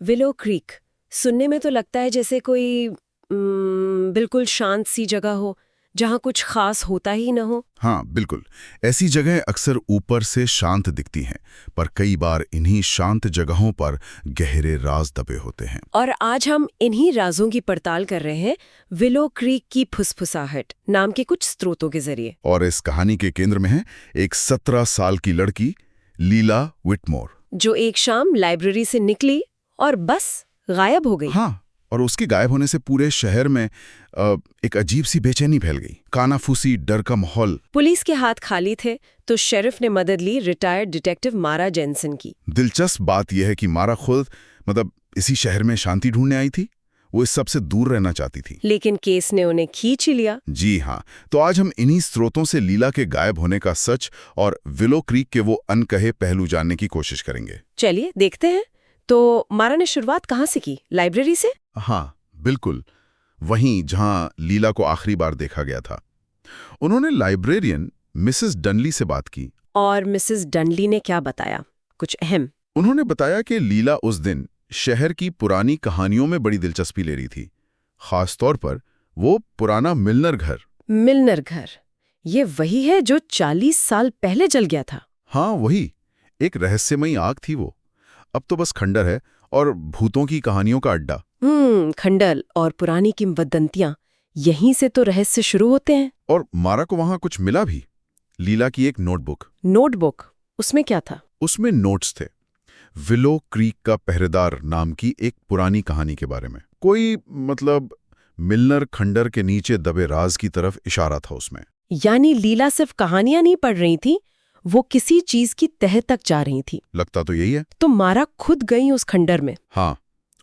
Willow creek सुनने में तो लगता है जैसे कोई बिल्कुल शांत सी जगह हो जहाँ कुछ खास होता ही न हो। हाँ बिल्कुल। ऐसी जगहें अक्सर ऊपर से शांत दिखती हैं, पर कई बार इन्हीं शांत जगहों पर गहरे राज दबे होते हैं। और आज हम इन्हीं राजों की पड़ताल कर रहे हैं विलो क्रीक की फुसफुसाहट नाम के कुछ स्रोतों के जरिए। और इस कहानी के केंद्र में है एक 17 साल की लड़की लीला विटमोर, जो एक शाम लाइब्रेरी से निकली और बस गायब हो गई। हाँ, और उसके गायब होने से पूरे शहर में एक अजीब सी बेचैनी फैल गई। कानाफूसी, डर का माहौल। पुलिस के हाथ खाली थे तो शेरिफ ने मदद ली रिटायर्ड डिटेक्टिव मारा जेनसन की। दिलचस्प बात यह है कि मारा खुद इसी शहर में शांति ढूंढने आई थी। वो इस सब से दूर रहना चाहती थी, लेकिन केस ने उन्हें खींच ही लिया। जी हाँ। तो आज हम इन्हीं स्रोतों से लीला के गायब होने का सच और विलो क्रीक के वो अनकहे पहलू जानने की कोशिश करेंगे। चलिए देखते हैं। तो मारा ने शुरुआत कहाँ से की? लाइब्रेरी से? हाँ बिल्कुल, वहीं जहां लीला को आखिरी बार देखा गया था। उन्होंने लाइब्रेरियन मिसेस डनली से बात की। और मिसेस डनली ने क्या बताया? कुछ अहम? उन्होंने बताया कि लीला उस दिन शहर की पुरानी कहानियों में बड़ी दिलचस्पी ले रही थी, खासतौर पर वो पुराना मिलनर घर। मिलनर घर, ये वही है जो 40 साल पहले जल गया था? हाँ वही, एक रहस्यमयी आग थी वो। अब तो बस खंडर है और भूतों की कहानियों का अड्डा। खंडर और पुरानी किंवदंतियां, यहीं से तो रहस्य शुरू होते हैं। और मारा को वहां कुछ मिला भी। लीला की एक नोटबुक। नोटबुक? उसमें क्या था? उसमें नोट्स थे, विलो क्रीक का पहरेदार नाम की एक पुरानी कहानी के बारे में। कोई मिलनर खंडर के नीचे दबे राज की तरफ इशारा था उसमें। यानी लीला सिर्फ कहानियां नहीं पढ़ रही थी, वो किसी चीज की तह तक जा रही थी। लगता तो यही है। तो मारा खुद गई उस खंडर में? हाँ,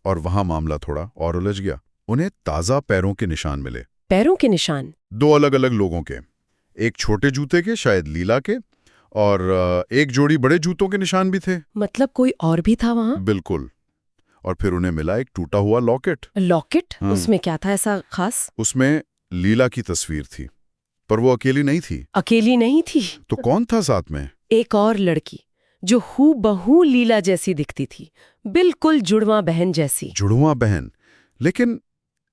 और वहां मामला थोड़ा और उलझ गया। उन्हें ताजा पैरों के निशान मिले। पैरों के निशान? 2 अलग-अलग लोगों के। एक छोटे जूते के, शायद लीला के, और एक जोड़ी बड़े जूतों के निशान भी थे। मतलब कोई और भी था वहां? बिल्कुल। और फिर उन्हें मिला एक टूटा हुआ लॉकेट। लॉकेट? उसमें क्या था ऐसा खास? उसमें लीला की तस्वीर थी, पर वो अकेली नहीं थी। अकेली नहीं थी? तो कौन था साथ में? एक और लड़की जो हूबहू लीला जैसी दिखती थी, बिल्कुल जुड़वा बहन जैसी। जुड़वा बहन? लेकिन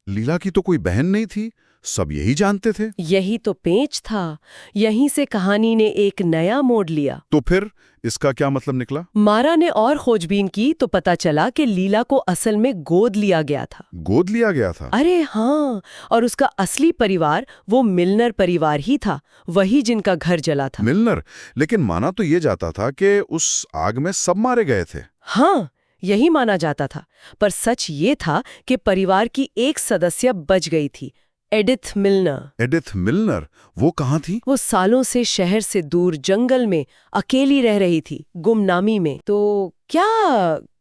लीला की तो कोई बहन नहीं थी, सब यही जानते थे। यही तो पेंच था। यहीं से कहानी ने एक नया मोड़ लिया। तो फिर इसका क्या मतलब निकला? मारा ने और खोजबीन की तो पता चला कि लीला को असल में गोद लिया गया था। गोद लिया गया था? अरे हाँ, और उसका असली परिवार वो मिलनर परिवार ही था, वही जिनका घर जला था। मिलनर? लेकिन माना तो ये जाता था कि उस आग में सब मारे गए थे। हाँ, यही माना जाता था, पर सच ये था कि परिवार की एक सदस्य बच गई थी, एडिथ मिलनर। एडिथ मिलनर? वो कहाँ थी? वो सालों से शहर से दूर जंगल में अकेली रह रही थी, गुमनामी में। तो क्या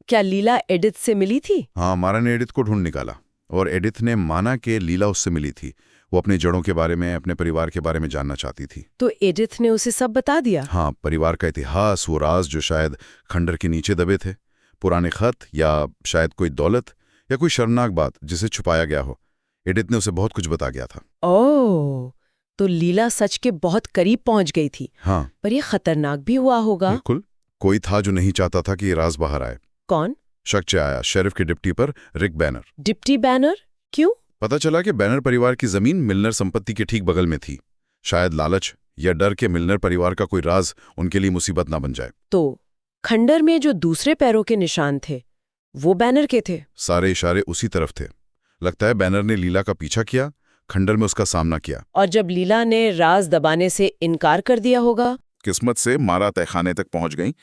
क्या लीला एडिथ से मिली थी? हाँ, मारा ने एडिथ को ढूंढ निकाला और एडिथ ने माना कि लीला उससे मिली थी। वो अपने जड़ों के बारे में, अपने परिवार के बारे में जानना चाहती थी। तो एडिथ ने उसे सब बता दिया? हाँ, परिवार का इतिहास, वो राज जो शायद खंडर के नीचे दबे थे, पुराने खत, या शायद कोई दौलत, या कोई शर्मनाक बात जिसे छुपाया गया हो। एडिथ ने उसे बहुत कुछ बता गया था। ओह, तो लीला सच के बहुत करीब पहुंच गई थी। हाँ, पर ये खतरनाक भी हुआ होगा। बिल्कुल। कोई था जो नहीं चाहता था कि ये राज बाहर आए। कौन? शक आया शेरिफ के डिप्टी पर, रिक बैनर। Deputy banner? क्यों? पता चला कि बैनर परिवार की जमीन मिलनर संपत्ति के ठीक बगल में थी। शायद लालच या डर के मिलनर परिवार का कोई राज उनके लिए मुसीबत ना बन जाए। तो खंडर में जो दूसरे पैरों के निशान थे, वो बैनर के थे? सारे इशारे उसी तरफ थे। लगता है बैनर ने लीला का पीछा किया, खंडर में उसका सामना किया। और जब लीला ने राज दबाने से इनकार कर दिया होगा? किस्मत से मारा तहखाने तक पहुंच गई।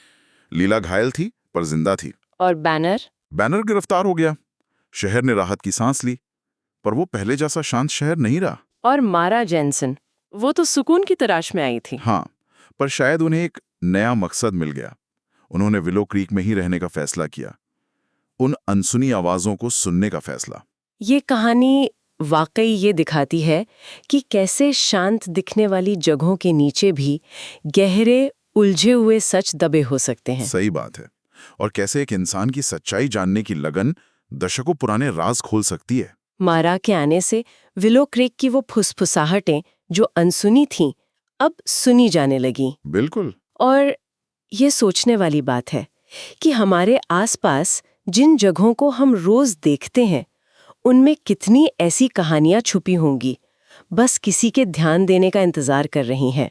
लीला घायल थी पर जिंदा थी। और बैनर? बैनर गिरफ्तार हो गया। शहर ने राहत की सांस ली, पर वो पहले जैसा शांत शहर नहीं रहा। और मारा जेनसन, वो तो सुकून की तलाश में आई थी। हाँ, पर शायद उन्हें एक नया मकसद मिल गया। उन्होंने विलो क्रीक में ही रहने का फैसला किया, उन अनसुनी आवाजों को सुनने का फैसला। ये कहानी वाकई ये दिखाती है कि कैसे शांत दिखने वाली जगहों के नीचे भी गहरे उलझे हुए सच दबे हो सकते हैं। सही बात है। और कैसे एक इंसान की सच्चाई जानने की लगन दशकों पुराने राज खोल सकती है। मारा के आने से विलो क्रीक की वो फुसफुसाहटें जो अनसुनी थीं, अब सुनी जाने लगी। बिल्कुल। और ये सोचने वाली बात है कि हमारे आसपास जिन जगहों को हम रोज देखते हैं उनमें कितनी ऐसी कहानियां छुपी होंगी, बस किसी के ध्यान देने का इंतजार कर रही हैं।